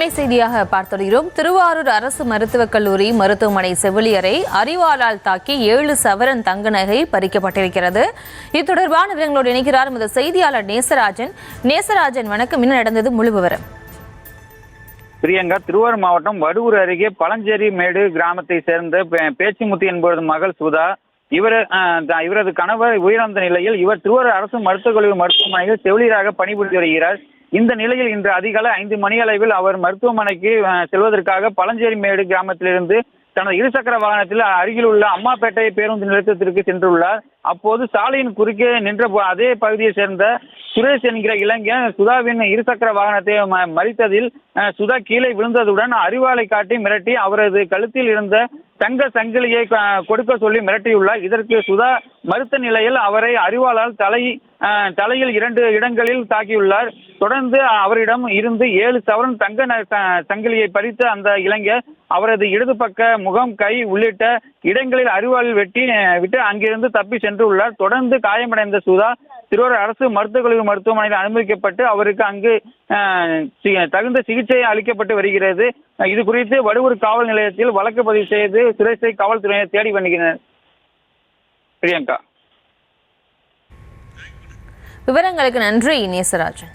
அண்மை செய்தியாக பார்த்துள்ளோம். திருவாரூர் அரசு மருத்துவக் கல்லூரி மருத்துவமனை செவிலியரை அரிவாளால் தாக்கி 7 சவரன் தங்க நகை பறிக்கப்பட்டிருக்கிறது. இது தொடர்பான விவரங்களோடு இணைக்கிறார் இந்த செய்தியாளர் நேசராஜன். வணக்கம். என்ன நடந்தது, முழு விவரம்? பிரியங்கா, திருவாரூர் மாவட்டம் வடுவூர் அருகே பழஞ்சேரி மேடு கிராமத்தை சேர்ந்த பேச்சிமுத்து என்பவரது மகள் சுதா, இவரது கணவர் உயிரிழந்த நிலையில் இவர் திருவாரூர் அரசு மருத்துவக் கல்லூரி மருத்துவமனையில் செவிலியராக பணிபுரிந்து வருகிறார். இந்த நிலையில் இன்று அதிகாலை 5 மணி அளவில் அவர் மருத்துவமனைக்கு செல்வதற்காக பழஞ்சேரி மேடு கிராமத்திலிருந்து தனது இருசக்கர வாகனத்தில் அருகில் உள்ள அம்மாப்பேட்டை பேருந்து நிலையத்திற்கு சென்றுள்ளார். அப்போது சாலையின் குறுக்கே நின்ற அதே பகுதியை சேர்ந்த சுரேஷ் என்கிற இளைஞன் சுதாவின் இருசக்கர வாகனத்தை மறித்ததில் சுதா கீழே விழுந்ததுடன் அரிவாளை காட்டி மிரட்டி அவரது கழுத்தில் இருந்த தங்க சங்கிலியை கொடுக்க சொல்லி மிரட்டியுள்ளார். இதற்கு சுதா மறுத்த நிலையில் அவரை அரிவாளால் தலையில் 2 இடங்களில் தாக்கியுள்ளார். தொடர்ந்து அவரிடம் இருந்து 7 சவரன் தங்க சங்கிலியை பறித்த அந்த இளைஞர் அவரது இடது பக்க முகம், கை உள்ளிட்ட இடங்களில் அரிவாளில் விட்டு அங்கிருந்து தப்பி சென்றுள்ளார். தொடர்ந்து காயமடைந்த சுதா திருவாரூர் அரசு மருத்துவக் கல்லூரி மருத்துவமனையில் அனுமதிக்கப்பட்டு அவருக்கு அங்கு தகுந்த சிகிச்சை அளிக்கப்பட்டு வருகிறது. இது குறித்து வடுவூர் காவல் நிலையத்தில் வழக்கு பதிவு செய்து சுரேஷை காவல்துறையினர் தேடி வருகின்றனர். பிரியங்கா, விவரங்களுக்கு நன்றி நேசராஜன்.